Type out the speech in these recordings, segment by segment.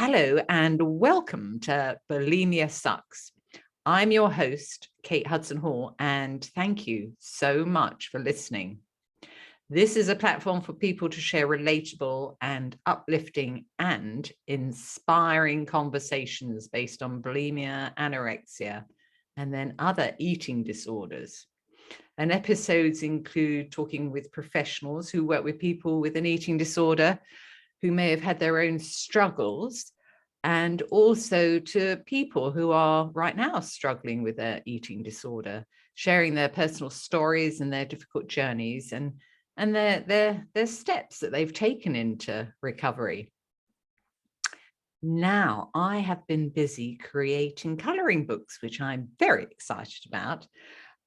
Hello and welcome to Bulimia Sucks. I'm your host, Kate Hudson Hall, and thank you so much for listening. This is a platform for people to share relatable and uplifting and inspiring conversations based on bulimia, anorexia, and then other eating disorders. And episodes include talking with professionals who work with people with an eating disorder, who may have had their own struggles, and also to people who are right now struggling with their eating disorder, sharing their personal stories and their difficult journeys and their steps that they've taken into recovery. Now, I have been busy creating colouring books, which I'm very excited about.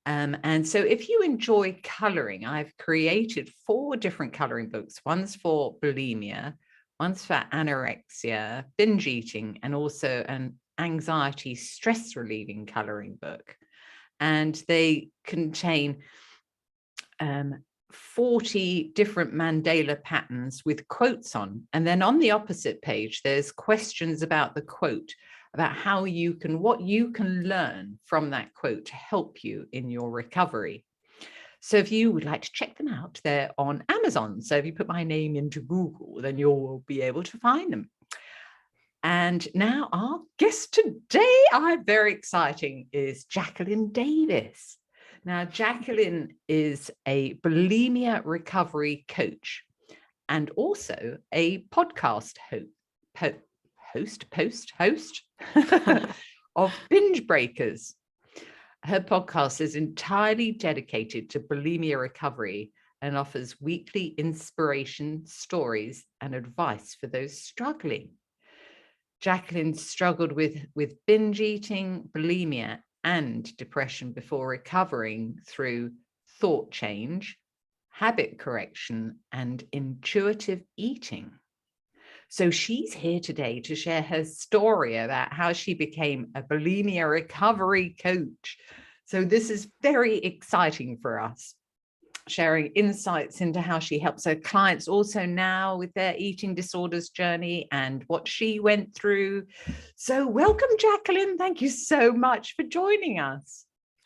And so if you enjoy colouring, I've created 4 different colouring books. One's for bulimia, one's for anorexia, binge eating, and also an anxiety stress relieving colouring book. And they contain 40 different mandala patterns with quotes on. And then on the opposite page, there's questions about the quote, about how you can, what you can learn from that quote to help you in your recovery. So if you would like to check them out, they're on Amazon. So if you put my name into Google, then you'll be able to find them. And now our guest today, very exciting, is Jacqueline Davis. Now, Jacqueline is a bulimia recovery coach and also a podcast host of Binge Breakers. Her podcast is entirely dedicated to bulimia recovery and offers weekly inspiration, stories, and advice for those struggling. Jacqueline struggled with binge eating, bulimia, and depression before recovering through thought change, habit correction, and intuitive eating. So she's here today to share her story about how she became a bulimia recovery coach. So this is very exciting for us, sharing insights into how she helps her clients also now with their eating disorders journey and what she went through. So welcome, Jacqueline. Thank you so much for joining us.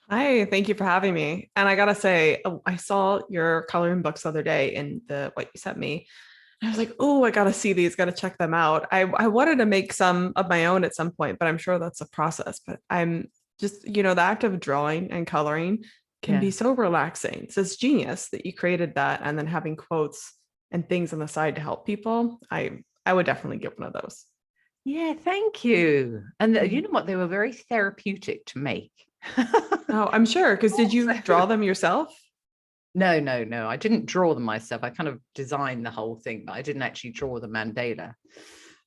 Hi, thank you for having me. And I gotta say, I saw your coloring books the other day in what you sent me. I was like, oh, I gotta see these, gotta check them out. I wanted to make some of my own at some point, but I'm sure that's a process. But I'm just, the act of drawing and coloring can be so relaxing. So it's genius that you created that, and then having quotes and things on the side to help people. I would definitely get one of those. Yeah, thank you. And you know what? They were very therapeutic to make. Oh, I'm sure. Because did you draw them yourself? No. I didn't draw them myself. I kind of designed the whole thing, but I didn't actually draw the mandala.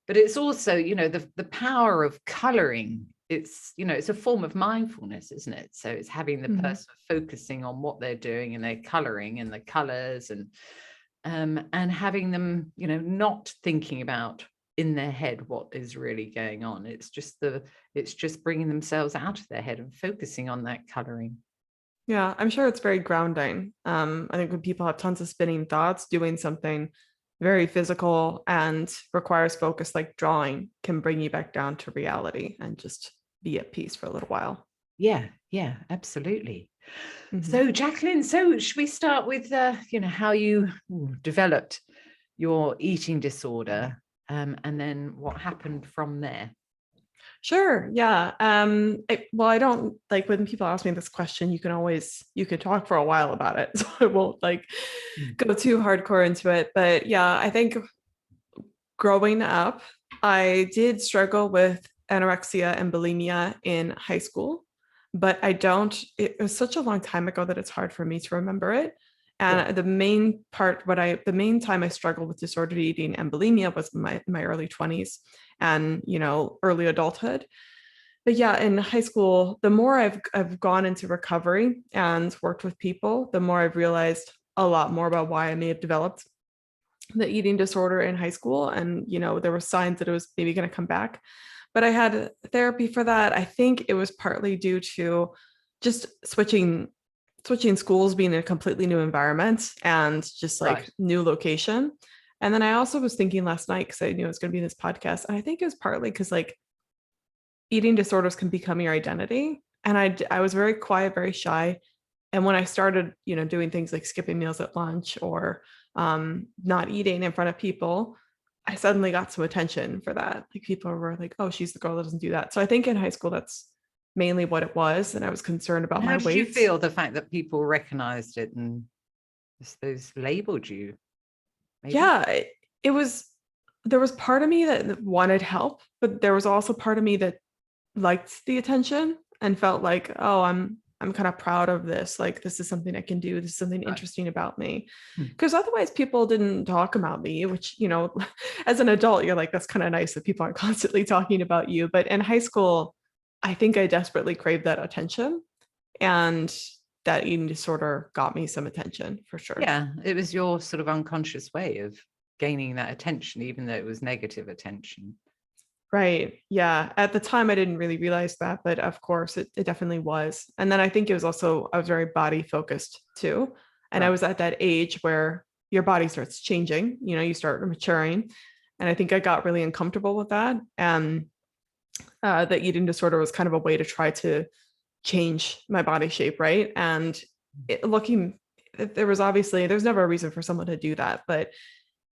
But it's also, the power of coloring. It's, it's a form of mindfulness, isn't it? So it's having the person focusing on what they're doing and their coloring and the colors and having them, not thinking about in their head what is really going on. It's just bringing themselves out of their head and focusing on that coloring. Yeah, I'm sure it's very grounding. I think when people have tons of spinning thoughts, doing something very physical and requires focus like drawing can bring you back down to reality and just be at peace for a little while. Yeah, absolutely. So Jacqueline, should we start with, how you developed your eating disorder and then what happened from there? Sure. Yeah. I don't like when people ask me this question, you can talk for a while about it. So I won't go too hardcore into it. But yeah, I think growing up, I did struggle with anorexia and bulimia in high school, but it was such a long time ago that it's hard for me to remember it. And the main time I struggled with disordered eating and bulimia was my early 20s and, early adulthood. But yeah, in high school, the more I've gone into recovery and worked with people, the more I've realized a lot more about why I may have developed the eating disorder in high school. And, there were signs that it was maybe going to come back. But I had therapy for that. I think it was partly due to just switching schools, being in a completely new environment and just new location. And then I also was thinking last night, because I knew it was going to be this podcast, and I think it was partly because like eating disorders can become your identity. And I was very quiet, very shy. And when I started, doing things like skipping meals at lunch or not eating in front of people, I suddenly got some attention for that. Like people were like, oh, she's the girl that doesn't do that. So I think in high school, that's mainly what it was. And I was concerned about my weight. How did you feel the fact that people recognized it and those labeled you? Maybe? Yeah, there was part of me that wanted help, but there was also part of me that liked the attention and felt like, oh, I'm kind of proud of this. Like, this is something I can do. This is something interesting about me. Because otherwise people didn't talk about me, which, as an adult, you're like, that's kind of nice that people aren't constantly talking about you. But in high school, I think I desperately craved that attention. And that eating disorder got me some attention for sure. Yeah, it was your sort of unconscious way of gaining that attention, even though it was negative attention. Right. Yeah. At the time, I didn't really realize that, but of course it definitely was. And then I think it was also, I was very body focused too. And I was at that age where your body starts changing, you start maturing. And I think I got really uncomfortable with that. And the eating disorder was kind of a way to try to change my body shape. Right. And there's never a reason for someone to do that, but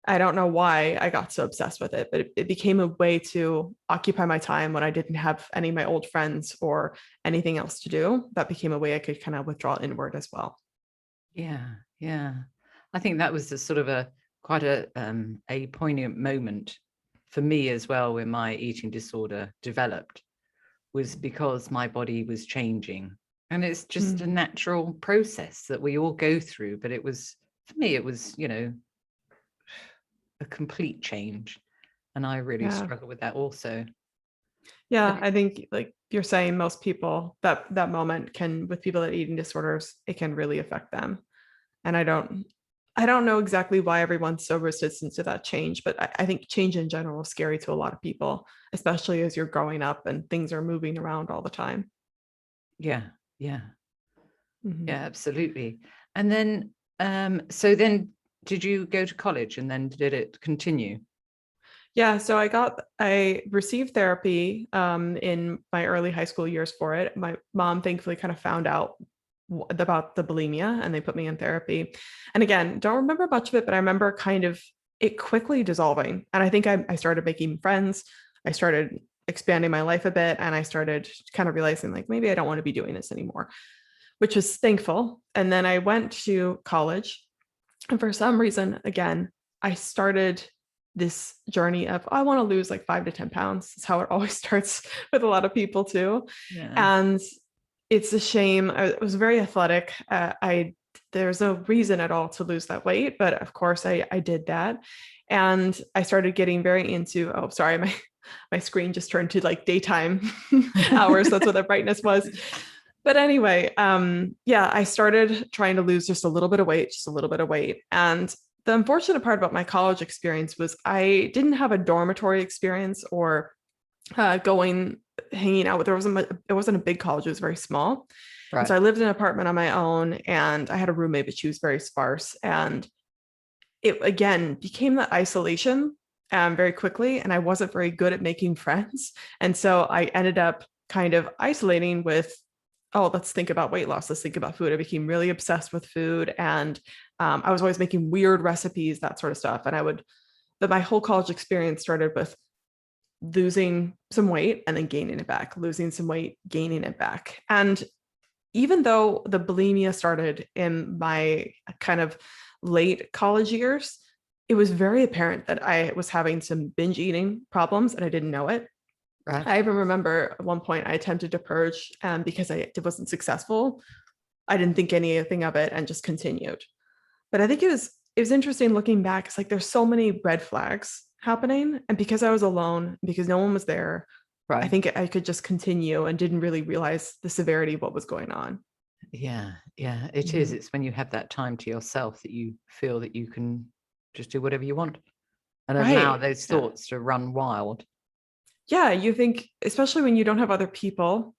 I don't know why I got so obsessed with it, but it became a way to occupy my time when I didn't have any of my old friends or anything else to do. That became a way I could kind of withdraw inward as well. Yeah. Yeah. I think that was quite a poignant moment for me as well when my eating disorder developed, was because my body was changing. And it's just a natural process that we all go through. But for me, it was, a complete change. And I really struggle with that also. Yeah, I think like you're saying, most people that moment can, with people that eating disorders, it can really affect them. And I don't know exactly why everyone's so resistant to that change, but I think change in general is scary to a lot of people, especially as you're growing up and things are moving around all the time. Yeah. Yeah. Mm-hmm. Yeah, absolutely. And then, so then did you go to college and then did it continue? Yeah, so I received therapy in my early high school years for it. My mom thankfully kind of found out about the bulimia and they put me in therapy. And again, don't remember much of it, but I remember kind of it quickly dissolving. And I think I started making friends. I started expanding my life a bit, and I started kind of realizing like, maybe I don't want to be doing this anymore, which was thankful. And then I went to college. And for some reason, again, I started this journey of, I want to lose like 5 to 10 pounds. It's how it always starts with a lot of people too. Yeah. And it's a shame. I was very athletic. There's no reason at all to lose that weight, but of course I did that. And I started getting very into, oh, sorry, my screen just turned to like daytime hours. That's what the brightness was. But anyway, I started trying to lose just a little bit of weight. And the unfortunate part about my college experience was I didn't have a dormitory experience or hanging out with, it wasn't a big college. It was very small. Right. So I lived in an apartment on my own, and I had a roommate, but she was very sparse. And it again became that isolation very quickly. And I wasn't very good at making friends. And so I ended up kind of isolating with, oh, let's think about weight loss. Let's think about food. I became really obsessed with food. And I was always making weird recipes, that sort of stuff. And my whole college experience started with losing some weight and then gaining it back, losing some weight, gaining it back. And even though the bulimia started in my kind of late college years, it was very apparent that I was having some binge eating problems and I didn't know it. Right. I even remember at one point I attempted to purge, because it wasn't successful. I didn't think anything of it and just continued. But I think it was interesting looking back. It's like there's so many red flags happening, and because I was alone, because no one was there, right, I think I could just continue and didn't really realize the severity of what was going on. Yeah, it is. It's when you have that time to yourself that you feel that you can just do whatever you want and allow those thoughts to run wild. Yeah, you think, especially when you don't have other people,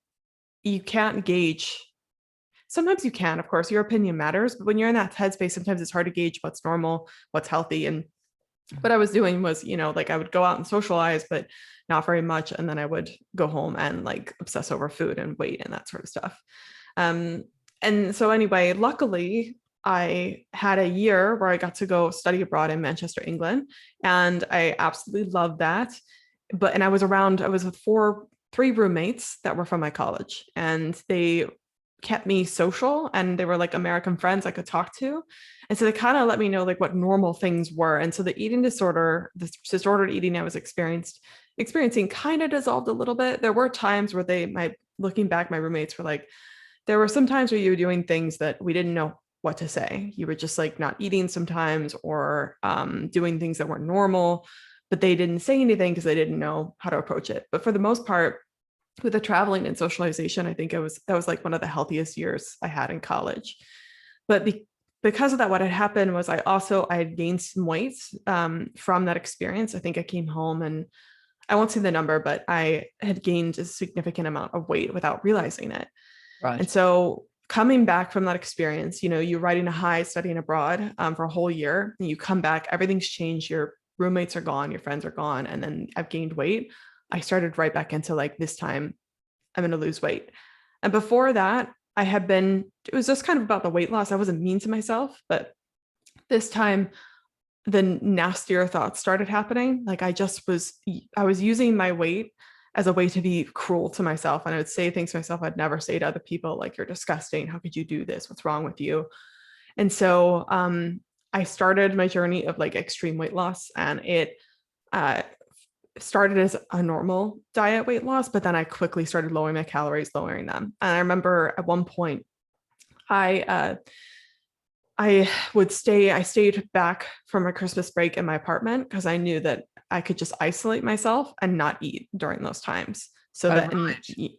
you can't gauge. Sometimes you can, of course, your opinion matters, but when you're in that headspace, sometimes it's hard to gauge what's normal, what's healthy. And what I was doing was, like I would go out and socialize, but not very much. And then I would go home and like obsess over food and weight and that sort of stuff. Um, and so anyway, luckily I had a year where I got to go study abroad in Manchester, England, and I absolutely loved that. And I was with three roommates that were from my college, and they kept me social, and they were like American friends I could talk to. And so they kind of let me know like what normal things were. And so the eating disorder, this disordered eating I was experiencing kind of dissolved a little bit. There were times where looking back, my roommates were like, there were some times where you were doing things that we didn't know what to say. You were just like not eating sometimes, or doing things that weren't normal, but they didn't say anything because they didn't know how to approach it. But for the most part, with the traveling and socialization, I think that was like one of the healthiest years I had in college. But because of that, what had happened was I had gained some weight from that experience. I think I came home and I won't say the number, but I had gained a significant amount of weight without realizing it. Right. And so coming back from that experience, you're riding a high studying abroad for a whole year, and you come back, everything's changed. Your roommates are gone, your friends are gone. And then I've gained weight. I started right back into like, this time I'm going to lose weight. And before that, it was just kind of about the weight loss. I wasn't mean to myself, but this time the nastier thoughts started happening. Like I was using my weight as a way to be cruel to myself. And I would say things to myself I'd never say to other people, like, you're disgusting. How could you do this? What's wrong with you? And so I started my journey of like extreme weight loss, and it started as a normal diet weight loss, but then I quickly started lowering my calories, lowering them. And I remember at one point, I stayed back from my Christmas break in my apartment because I knew that I could just isolate myself and not eat during those times. So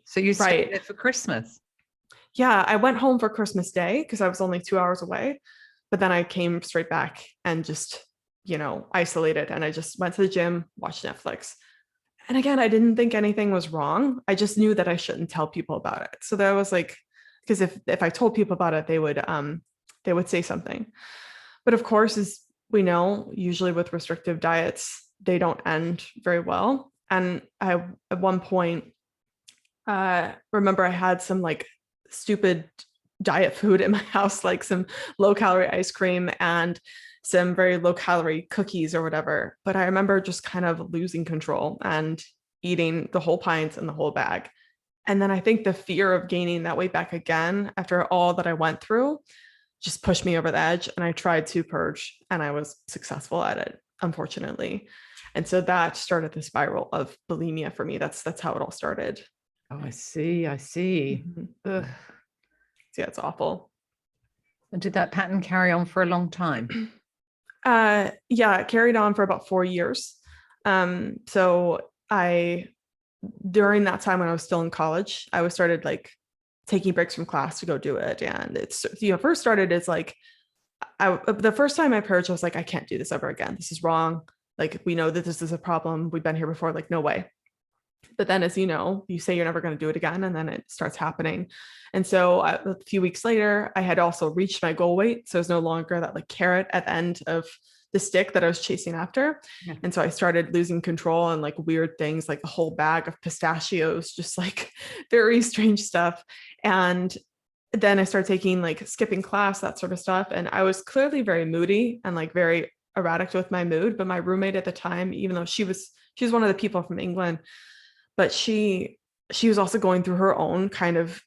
so you stayed there for Christmas? Yeah, I went home for Christmas Day because I was only 2 hours away, but then I came straight back and just, isolated. And I just went to the gym, watched Netflix. And again, I didn't think anything was wrong. I just knew that I shouldn't tell people about it. So that was like, because if I told people about it, they would say something. But of course, as we know, usually with restrictive diets, they don't end very well. And I, at one point, remember I had some like stupid diet food in my house, like some low calorie ice cream and some very low calorie cookies or whatever. But I remember just kind of losing control and eating the whole pint and the whole bag. And then I think the fear of gaining that weight back again after all that I went through just pushed me over the edge. And I tried to purge, and I was successful at it, unfortunately. And so that started the spiral of bulimia for me. That's how it all started. Oh, I see. Mm-hmm. Yeah, it's awful. And did that pattern carry on for a long time? Yeah, it carried on for about 4 years. So during that time when I was still in college, I started like taking breaks from class to go do it. And it's, first started as like, the first time I purged, I was like, I can't do this ever again. This is wrong. Like, we know that this is a problem. We've been here before, like, no way. But then, as you know, you say you're never going to do it again, and then it starts happening. And so a few weeks later, I had also reached my goal weight. So it was no longer that like carrot at the end of the stick that I was chasing after. Yeah. And so I started losing control and like weird things, like a whole bag of pistachios, just like very strange stuff. And then I started taking like skipping class, that sort of stuff. And I was clearly very moody and like very erratic with my mood. But my roommate at the time, even though she was one of the people from England, but she was also going through her own kind of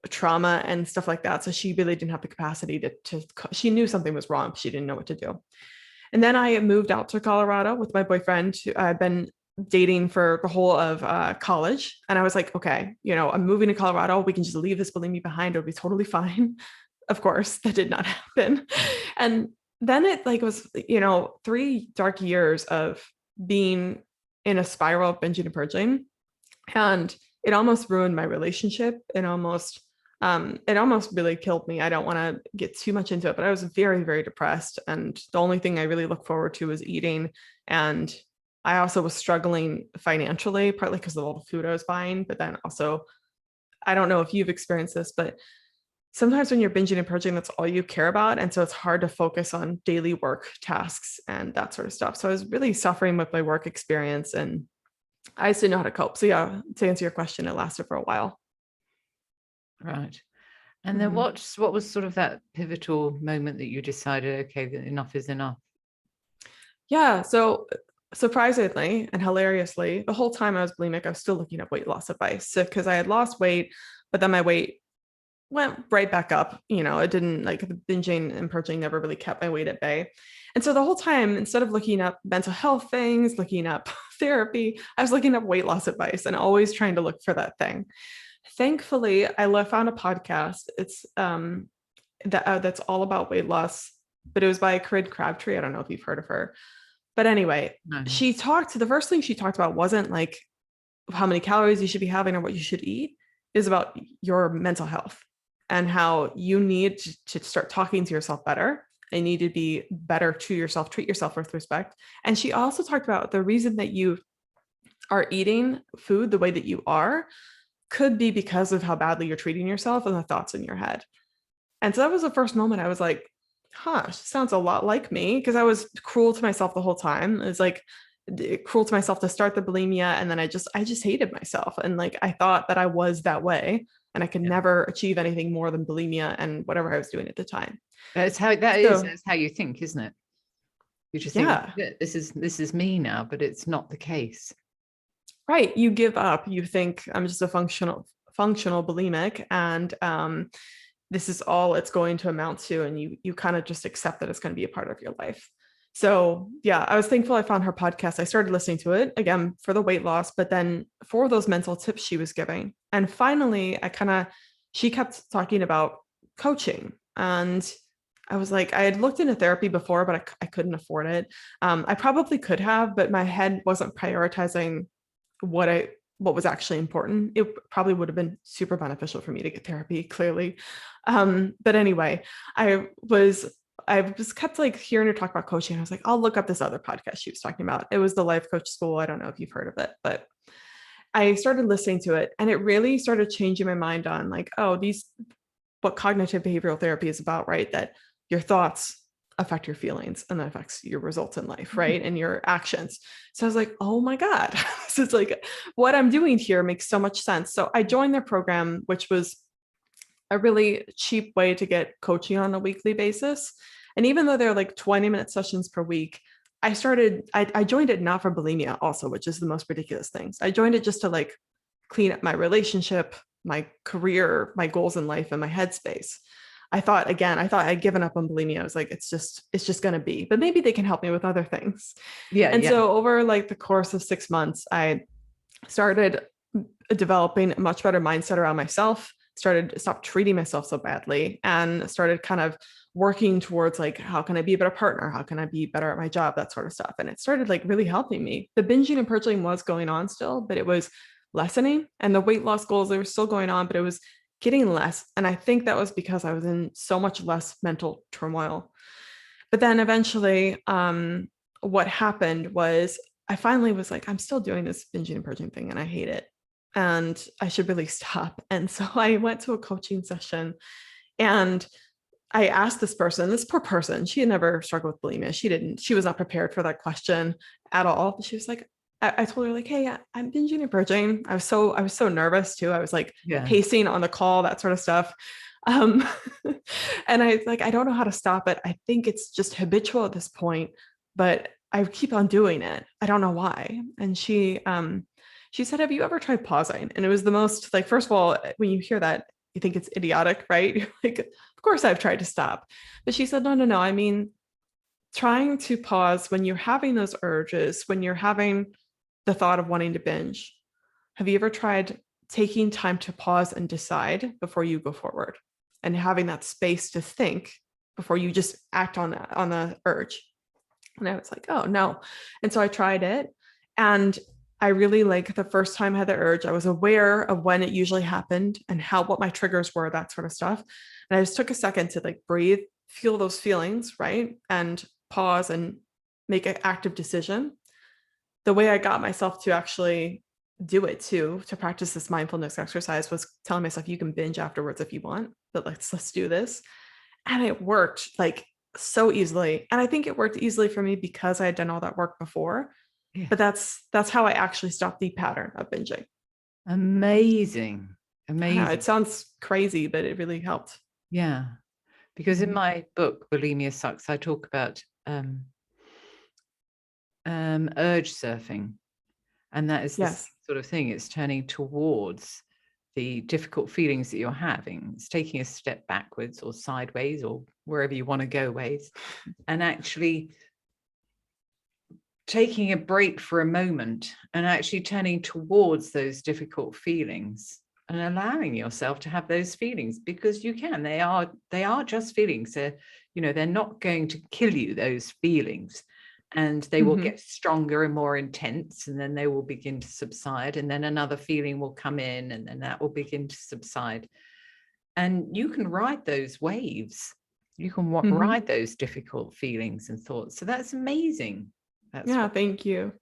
trauma and stuff like that. So she really didn't have the capacity to she knew something was wrong, but she didn't know what to do. And then I moved out to Colorado with my boyfriend who I've been dating for the whole of college. And I was like, okay, I'm moving to Colorado. We can just leave this bulimia behind. It'll be totally fine. Of course, that did not happen. And then it like was, 3 dark years of being in a spiral of binging and purging. And it almost ruined my relationship. It almost really killed me. I don't want to get too much into it, but I was very, very depressed. And the only thing I really look forward to was eating. And I also was struggling financially, partly because of all the food I was buying, but then also, I don't know if you've experienced this, but sometimes when you're binging and purging, that's all you care about. And so it's hard to focus on daily work tasks and that sort of stuff. So I was really suffering with my work experience, and I just didn't know how to cope. So yeah, to answer your question, it lasted for a while. Right. And then what was sort of that pivotal moment that you decided, okay, that enough is enough? Yeah. So surprisingly and hilariously, the whole time I was bulimic, I was still looking at weight loss advice because I had lost weight, but then my weight went right back up. It didn't, like, the binging and purging never really kept my weight at bay. And so the whole time, instead of looking up mental health things, looking up therapy, I was looking up weight loss advice and always trying to look for that thing. Thankfully, I found a podcast. It's that's all about weight loss, but it was by Corinne Crabtree. I don't know if you've heard of her. But anyway, No. the first thing she talked about wasn't like how many calories you should be having or what you should eat. It was about your mental health and how you need to start talking to yourself better. And need to be better to yourself, treat yourself with respect. And she also talked about the reason that you are eating food the way that you are could be because of how badly you're treating yourself and the thoughts in your head. And so that was the first moment I was like, sounds a lot like me, because I was cruel to myself the whole time. It was like cruel to myself to start the bulimia. And then I just hated myself. And like, I thought that I was that way and I could never achieve anything more than bulimia and whatever I was doing at the time. That's how you think, isn't it? You just think, this is me now, but it's not the case. Right. You give up. You think I'm just a functional bulimic, and this is all it's going to amount to. And you kind of just accept that it's going to be a part of your life. So yeah, I was thankful I found her podcast. I started listening to it again for the weight loss, but then for those mental tips she was giving. And finally, she kept talking about coaching. And I was like, I had looked into therapy before, but I couldn't afford it. I probably could have, but my head wasn't prioritizing what was actually important. It probably would have been super beneficial for me to get therapy, clearly. But anyway, I just kept like hearing her talk about coaching. I was like, I'll look up this other podcast she was talking about. It was the Life Coach School. I don't know if you've heard of it, but I started listening to it, and it really started changing my mind on like, what cognitive behavioral therapy is about, right? That your thoughts affect your feelings, and that affects your results in life, right? And your actions. So I was like, oh my God, so it's like what I'm doing here makes so much sense. So I joined their program, which was a really cheap way to get coaching on a weekly basis. And even though they're like 20-minute sessions per week, I joined it not for bulimia also, which is the most ridiculous things. I joined it just to like clean up my relationship, my career, my goals in life, and my headspace. I thought I'd given up on bulimia. I was like, it's just going to be, but maybe they can help me with other things. So over like the course of 6 months, I started developing a much better mindset around myself, stopped treating myself so badly, and started kind of working towards like, how can I be a better partner? How can I be better at my job? That sort of stuff. And it started like really helping me. The binging and purging was going on still, but it was lessening, and the weight loss goals, they were still going on, but it was getting less. And I think that was because I was in so much less mental turmoil. But then eventually, what happened was I finally was like, I'm still doing this binging and purging thing and I hate it, and I should really stop. And so I went to a coaching session, and I asked this poor person, she had never struggled with bulimia. She was not prepared for that question at all. She was like, I told her like, hey, I'm binging and purging. I was so nervous too. I was like pacing on the call, that sort of stuff. And I don't know how to stop it. I think it's just habitual at this point, but I keep on doing it. I don't know why. And she said, have you ever tried pausing? And it was the most like, first of all, when you hear that, you think it's idiotic, right? You're like, of course I've tried to stop. But she said, no. I mean, trying to pause when you're having those urges, when you're having the thought of wanting to binge. Have you ever tried taking time to pause and decide before you go forward, and having that space to think before you just act on the urge? And I was like, oh no. And so I tried it, and I really, like, the first time I had the urge, I was aware of when it usually happened and what my triggers were, that sort of stuff. And I just took a second to like breathe, feel those feelings, right? And pause and make an active decision. The way I got myself to actually do it too, to practice this mindfulness exercise, was telling myself, you can binge afterwards if you want, but let's do this. And it worked like so easily. And I think it worked easily for me because I had done all that work before. Yeah. But that's how I actually stopped the pattern of binging. Amazing. I know, Amazing. it sounds crazy, but it really helped. Yeah. Because in my book, Bulimia Sucks, I talk about urge surfing. And that is the Yes. sort of thing. It's turning towards the difficult feelings that you're having. It's taking a step backwards or sideways or wherever you want to go ways, and actually taking a break for a moment and actually turning towards those difficult feelings and allowing yourself to have those feelings, because you can. They are just feelings. They're not going to kill you, those feelings. And they will get stronger and more intense, and then they will begin to subside, and then another feeling will come in, and then that will begin to subside. And you can ride those waves. You can ride those difficult feelings and thoughts. So that's amazing. Thank you.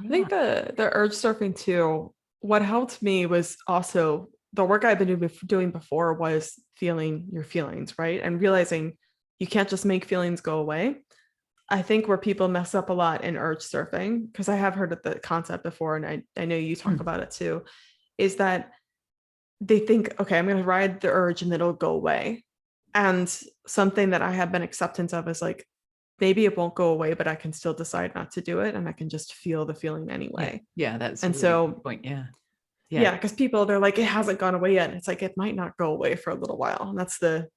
Yeah. I think the urge surfing too, what helped me was also the work I've been doing before, was feeling your feelings, right? And realizing you can't just make feelings go away. I think where people mess up a lot in urge surfing, because I have heard of the concept before, and I know you talk about it too, is that they think, okay, I'm going to ride the urge and then it'll go away. And something that I have been acceptance of is like, maybe it won't go away, but I can still decide not to do it, and I can just feel the feeling anyway. Yeah, that's and a really so good point. Yeah, because people, they're like, it hasn't gone away yet. And it's like, it might not go away for a little while. And that's the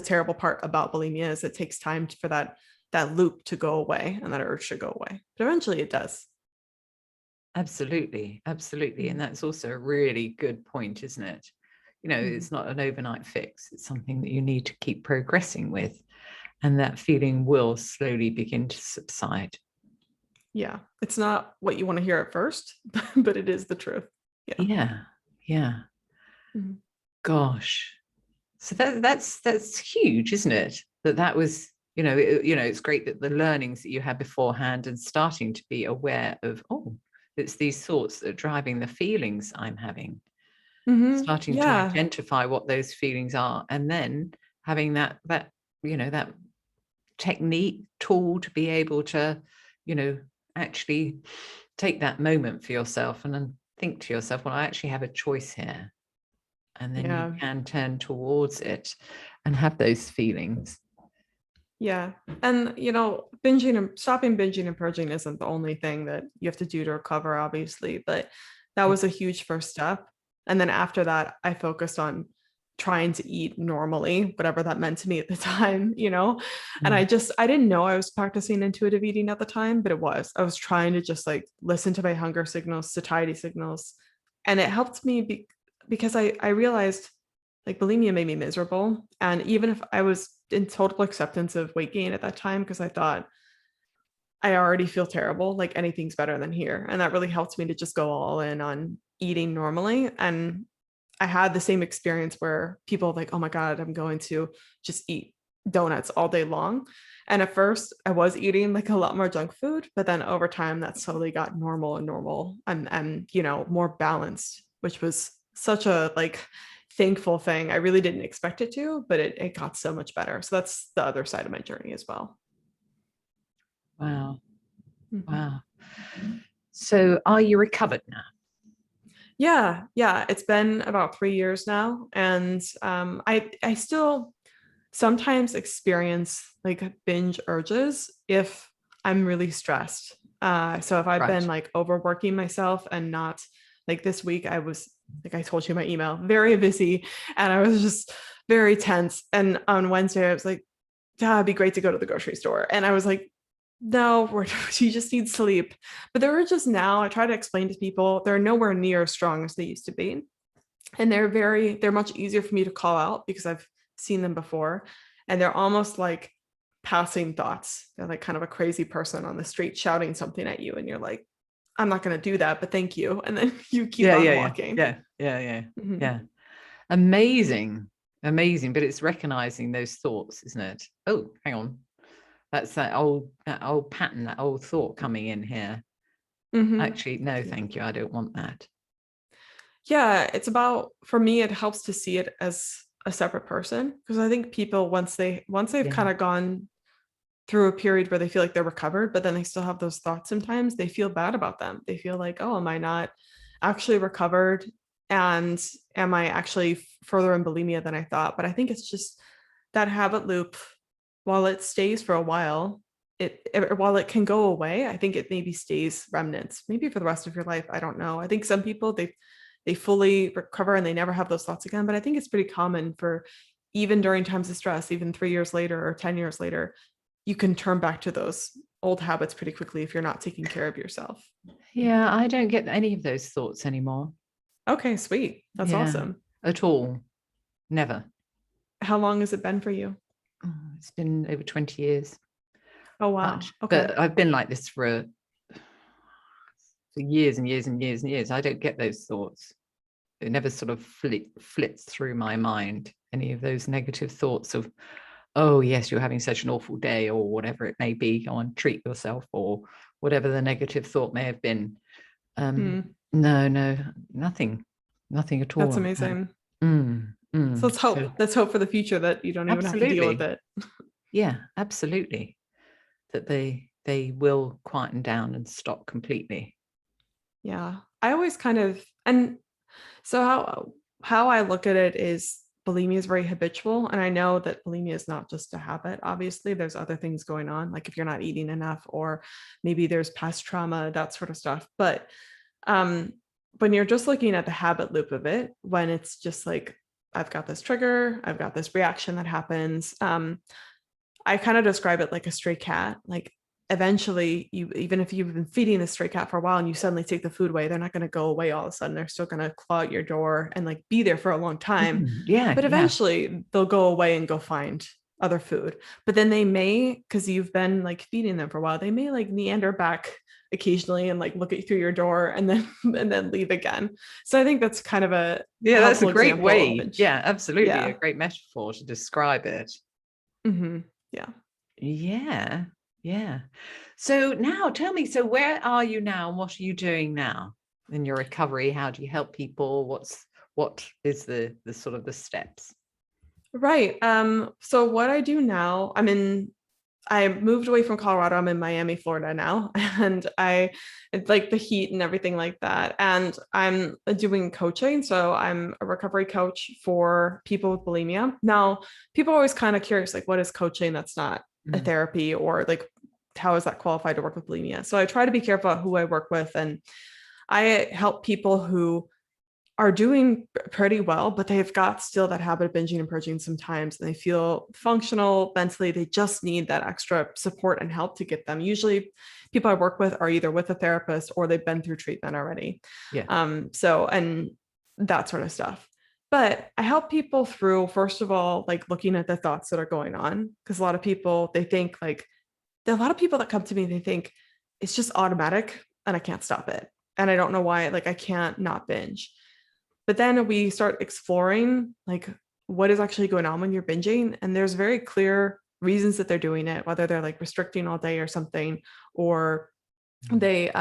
terrible part about bulimia, is it takes time for that loop to go away and that urge to go away. But eventually it does. Absolutely. And that's also a really good point, isn't it? It's not an overnight fix. It's something that you need to keep progressing with, and that feeling will slowly begin to subside. Yeah, it's not what you want to hear at first, but it is the truth. Yeah. Gosh. So that's huge, isn't it? That was, it's great that the learnings that you had beforehand, and starting to be aware of, it's these thoughts that are driving the feelings I'm having. Starting to identify what those feelings are, and then having that technique tool to be able to, actually take that moment for yourself and then think to yourself, well, I actually have a choice here. And then you can turn towards it and have those feelings. Yeah. And, stopping binging and purging isn't the only thing that you have to do to recover, obviously, but that was a huge first step. And then after that, I focused on trying to eat normally, whatever that meant to me at the time, and I didn't know I was practicing intuitive eating at the time, but I was trying to just like listen to my hunger signals, satiety signals. And it helped me because I realized like bulimia made me miserable. And even if I was in total acceptance of weight gain at that time, because I thought, I already feel terrible, like anything's better than here. And that really helped me to just go all in on eating normally. And I had the same experience where people like, oh my God, I'm going to just eat donuts all day long. And at first I was eating like a lot more junk food, but then over time that slowly got normal and more balanced, which was such a like thankful thing. I really didn't expect it to, but it got so much better. So that's the other side of my journey as well. Wow. So are you recovered now? Yeah. It's been about 3 years now. And I still sometimes experience like binge urges if I'm really stressed. So if I've been like overworking myself and not like this week, I was, like I told you in my email, very busy, and I was just very tense. And on Wednesday, I was like, it'd be great to go to the grocery store. And I was like, no, you just need sleep. But the urges now, I try to explain to people, they're nowhere near as strong as they used to be. And they're much easier for me to call out because I've seen them before. And they're almost like passing thoughts. They're like kind of a crazy person on the street shouting something at you. And you're like, I'm not going to do that, but thank you. And then you keep on walking. Yeah. Amazing. But it's recognizing those thoughts, isn't it? Oh, hang on. That's that old pattern, that old thought coming in here. Actually, no, thank you. I don't want that. Yeah, it's about, for me, it helps to see it as a separate person, because I think people, once they've Yeah. kind of gone through a period where they feel like they're recovered, but then they still have those thoughts sometimes, they feel bad about them. They feel like, oh, am I not actually recovered? And am I actually further in bulimia than I thought? But I think it's just that habit loop, while it stays for a while, while it can go away, I think it maybe stays remnants, maybe for the rest of your life. I don't know. I think some people, they fully recover and they never have those thoughts again. But I think it's pretty common for, even during times of stress, even 3 years later or 10 years later, you can turn back to those old habits pretty quickly if you're not taking care of yourself. Yeah, I don't get any of those thoughts anymore. Okay, sweet. That's awesome. At all. Never. How long has it been for you? It's been over 20 years. Oh, wow. Much. Okay. But I've been like this for years and years and years and years. I don't get those thoughts. It never sort of flits through my mind, any of those negative thoughts of, oh, yes, you're having such an awful day, or whatever it may be, go and treat yourself, or whatever the negative thought may have been. No, nothing at all. That's amazing. So let's hope. So, let's hope for the future that you don't even have to deal with it. Yeah, absolutely. That they will quieten down and stop completely. Yeah. I always kind of, and so how I look at it is, bulimia is very habitual. And I know that bulimia is not just a habit. Obviously, there's other things going on, like if you're not eating enough, or maybe there's past trauma, that sort of stuff. But when you're just looking at the habit loop of it, when it's just like, I've got this trigger, I've got this reaction that happens. I kind of describe it like a stray cat. Like, eventually, even if you've been feeding the stray cat for a while and you suddenly take the food away, they're not going to go away all of a sudden. They're still going to claw at your door and like be there for a long time. But eventually they'll go away and go find other food. But then they may, because you've been like feeding them for a while, they may like meander back occasionally and like look at you through your door and then leave again. So I think that's kind of that's a great way. Yeah, absolutely. Yeah. A great metaphor to describe it. Yeah. So now tell me, so where are you now? What are you doing now in your recovery? How do you help people? What is the sort of the steps? Right. So what I do now, I moved away from Colorado. I'm in Miami, Florida now, and I like the heat and everything like that. And I'm doing coaching. So I'm a recovery coach for people with bulimia. Now, people are always kind of curious, like, what is coaching? That's not a therapy, or like, how is that qualified to work with bulimia? So I try to be careful about who I work with. And I help people who are doing pretty well, but they've got still that habit of binging and purging sometimes, and they feel functional mentally. They just need that extra support and help to get them. Usually people I work with are either with a therapist or they've been through treatment already. So, and that sort of stuff. But I help people through, first of all, like looking at the thoughts that are going on. Because a lot of people, they think like, there are a lot of people that come to me, they think it's just automatic and I can't stop it. And I don't know why, like I can't not binge. But then we start exploring like what is actually going on when you're binging. And there's very clear reasons that they're doing it, whether they're like restricting all day or something, or they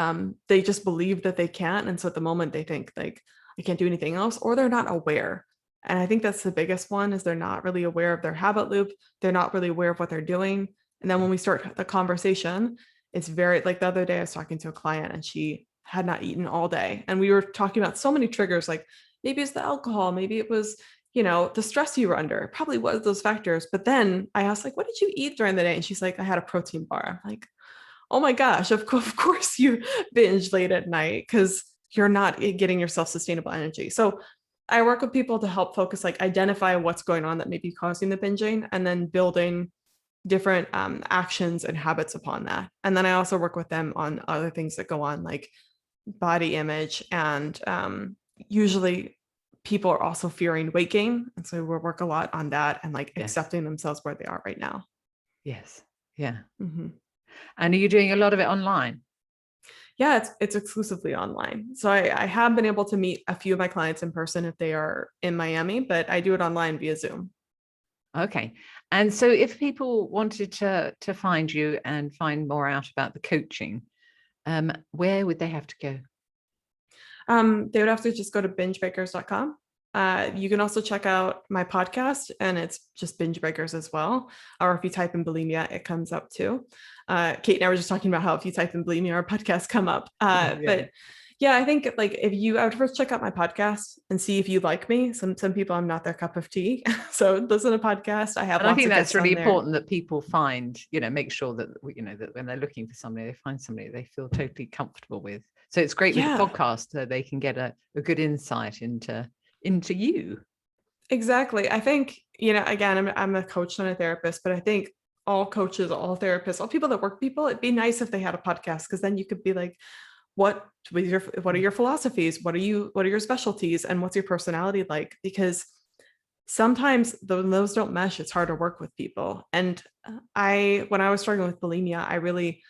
just believe that they can't. And so at the moment they think like, I can't do anything else, or they're not aware. And I think that's the biggest one, is they're not really aware of their habit loop. They're not really aware of what they're doing. And then when we start the conversation, it's very, like the other day I was talking to a client and she had not eaten all day. And we were talking about so many triggers, like maybe it's the alcohol, maybe it was, the stress you were under. It probably was those factors. But then I asked, like, what did you eat during the day? And she's like, I had a protein bar. I'm like, oh my gosh, of course you binge late at night because you're not getting yourself sustainable energy. So I work with people to help focus, like identify what's going on that may be causing the binging, and then building different actions and habits upon that. And then I also work with them on other things that go on, like body image. And usually people are also fearing weight gain. And so we work a lot on that and like accepting themselves where they are right now. Yes. Yeah. And are you doing a lot of it online? Yeah, it's exclusively online. So I have been able to meet a few of my clients in person if they are in Miami, but I do it online via Zoom. Okay. And so if people wanted to find you and find more out about the coaching, where would they have to go? They would have to just go to bingebreakers.com. You can also check out my podcast, and it's just Binge Breakers as well. Or if you type in bulimia, it comes up too. Kate and I were just talking about how if you type in bulimia, our podcasts come up. But yeah, I think like I would first check out my podcast and see if you like me. Some people, I'm not their cup of tea. So listen to podcast. I have and lots I think of that's guests really on there. important that people find, make sure that, that when they're looking for somebody, they find somebody they feel totally comfortable with. So it's great with the podcast that they can get a good insight into you. Exactly. I think, again, I'm a coach, not a therapist, but I think all coaches, all therapists, all people that work with people, it'd be nice if they had a podcast, because then you could be like, what are your philosophies? What are your specialties? And what's your personality like? Because sometimes those don't mesh. It's hard to work with people. And when I was struggling with bulimia, I really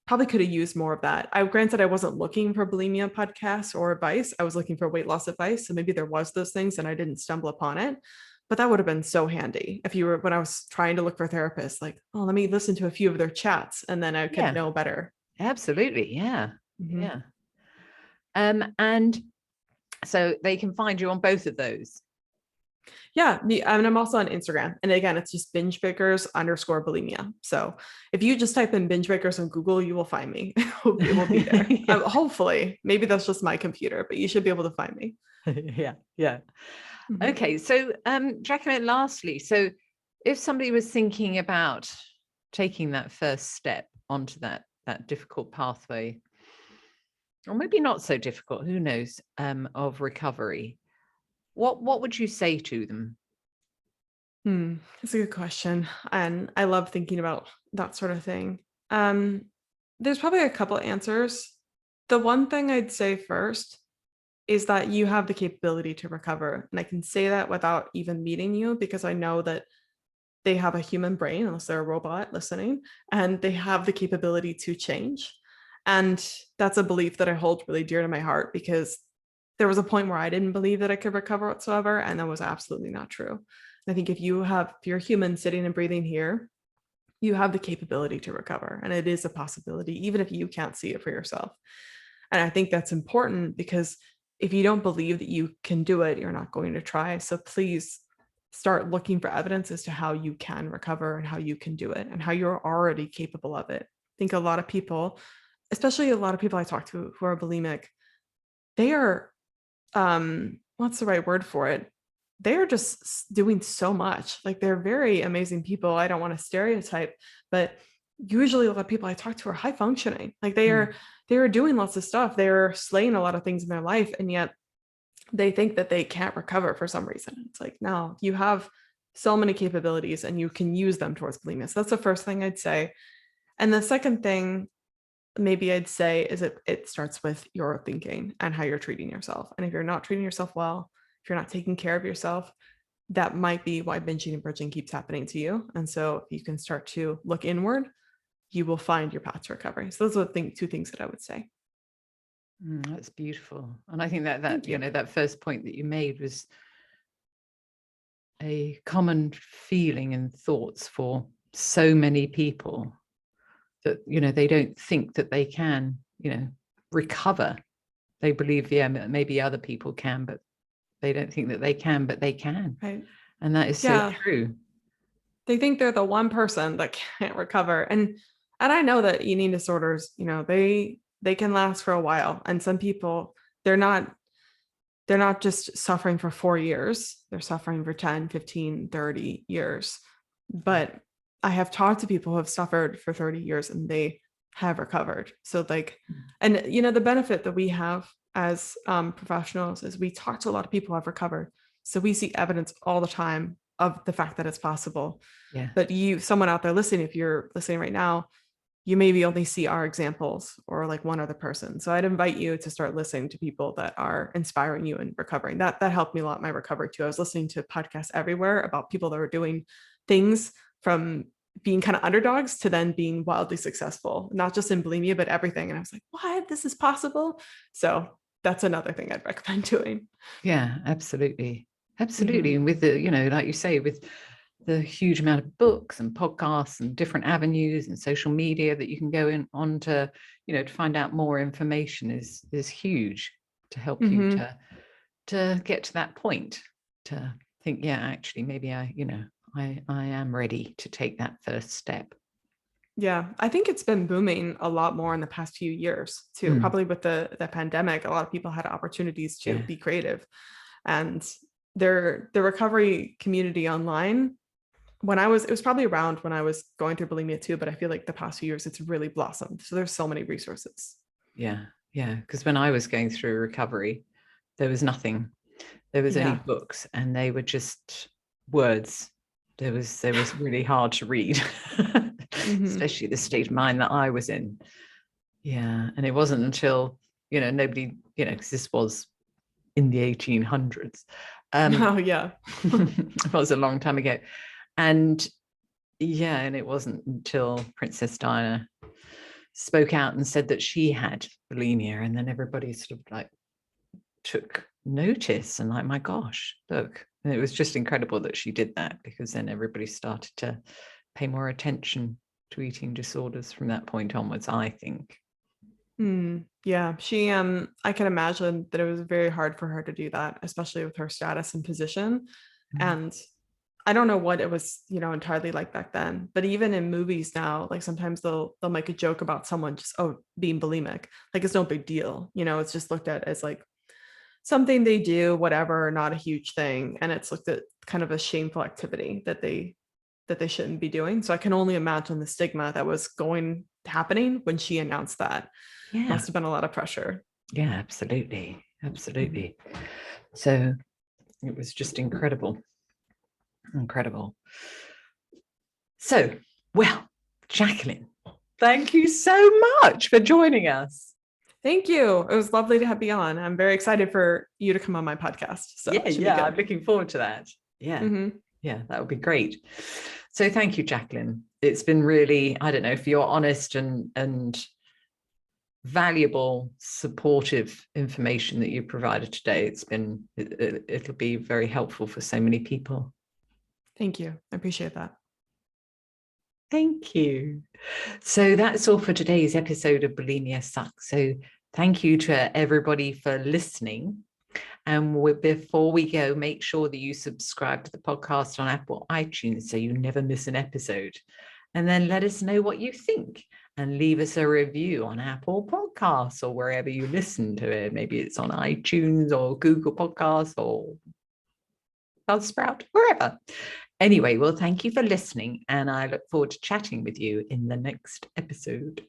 probably could have used more of that. Granted, I wasn't looking for bulimia podcasts or advice. I was looking for weight loss advice. So maybe there was those things and I didn't stumble upon it. But that would have been so handy when I was trying to look for therapists, like, oh, let me listen to a few of their chats and then I could know better. Absolutely. Yeah. Mm-hmm. Yeah. And so they can find you on both of those. Yeah. And I'm also on Instagram. And again, it's just Binge Breakers _bulimia. So if you just type in Binge Breakers on Google, you will find me. It will be there. Hopefully, maybe that's just my computer, but you should be able to find me. Yeah. Mm-hmm. Okay. So Jacqueline, lastly, so if somebody was thinking about taking that first step onto that difficult pathway, or maybe not so difficult, who knows, of recovery, what would you say to them? That's a good question. And I love thinking about that sort of thing. There's probably a couple answers. The one thing I'd say first is that you have the capability to recover. And I can say that without even meeting you, because I know that they have a human brain, unless they're a robot listening, and they have the capability to change. And that's a belief that I hold really dear to my heart, because there was a point where I didn't believe that I could recover whatsoever. And that was absolutely not true. I think if you're human sitting and breathing here, you have the capability to recover. And it is a possibility, even if you can't see it for yourself. And I think that's important, because if you don't believe that you can do it, you're not going to try. So please start looking for evidence as to how you can recover and how you can do it and how you're already capable of it. I think a lot of people, especially a lot of people I talk to who are bulimic, they are, what's the right word for it? They're just doing so much. Like, they're very amazing people. I don't want to stereotype, but usually a lot of people I talk to are high functioning. Like they are doing lots of stuff. They're slaying a lot of things in their life. And yet they think that they can't recover for some reason. It's like, no, you have so many capabilities and you can use them towards bulimia. So that's the first thing I'd say. And the second thing maybe I'd say is it starts with your thinking and how you're treating yourself. And if you're not treating yourself well, if you're not taking care of yourself, that might be why binging and purging keeps happening to you. And so if you can start to look inward, you will find your path to recovery. So those are the two things that I would say. That's beautiful. And I think that that first point that you made was a common feeling and thoughts for so many people, that, they don't think that they can, recover. They believe, maybe other people can, but they don't think that they can, but they can. Right. And that is so true. They think they're the one person that can't recover. And I know that eating disorders, they can last for a while. And some people, they're not just suffering for 4 years. They're suffering for 10, 15, 30 years. But I have talked to people who have suffered for 30 years and they have recovered. So and the benefit that we have as professionals is we talk to a lot of people who have recovered. So we see evidence all the time of the fact that it's possible. Yeah. But someone out there listening, if you're listening right now, you maybe only see our examples or like one other person. So I'd invite you to start listening to people that are inspiring you and recovering. That helped me a lot in my recovery too. I was listening to podcasts everywhere about people that were doing things from being kind of underdogs to then being wildly successful, not just in bulimia, but everything. And I was like, what? This is possible? So that's another thing I'd recommend doing. Yeah, absolutely. Absolutely. Mm-hmm. And with the, like you say, with the huge amount of books and podcasts and different avenues and social media that you can go on to, to find out more information is huge. to help you Mm-hmm. to get to that point, to think, yeah, actually, maybe I am ready to take that first step. Yeah, I think it's been booming a lot more in the past few years too. Probably with the pandemic, a lot of people had opportunities to be creative, and the recovery community online. It was probably around when I was going through bulimia too, but I feel like the past few years it's really blossomed. So there's so many resources. Yeah, because when I was going through recovery, there was nothing. There was only books, and they were just words. They was really hard to read, especially the state of mind that I was in. Yeah, and it wasn't until nobody, because this was in the 1800s. Oh yeah, it was a long time ago, and it wasn't until Princess Diana spoke out and said that she had bulimia, and then everybody sort of like took notice and like, my gosh, look. And it was just incredible that she did that, because then everybody started to pay more attention to eating disorders from that point onwards, I think. Yeah, she I can imagine that it was very hard for her to do that, especially with her status and position. And I don't know what it was, entirely like back then, but even in movies now, like sometimes they'll make a joke about someone just being bulimic, like it's no big deal, it's just looked at as like something they do, whatever, not a huge thing, and it's looked at kind of a shameful activity that they shouldn't be doing. So I can only imagine the stigma that was happening when she announced that. Yeah, must have been a lot of pressure. Yeah, absolutely. So it was just incredible. So, well, Jacqueline, thank you so much for joining us. Thank you. It was lovely to be on. I'm very excited for you to come on my podcast. So I'm looking forward to that. Yeah, that would be great. So thank you, Jacqueline. It's been really, I don't know, for your honest and valuable, supportive information that you provided today. It'll be very helpful for so many people. Thank you. I appreciate that. Thank you. So that's all for today's episode of Bulimia Sucks. So thank you to everybody for listening. And before we go, make sure that you subscribe to the podcast on Apple iTunes so you never miss an episode. And then let us know what you think, and leave us a review on Apple Podcasts or wherever you listen to it. Maybe it's on iTunes or Google Podcasts or Buzzsprout, wherever. Anyway, well, thank you for listening, and I look forward to chatting with you in the next episode.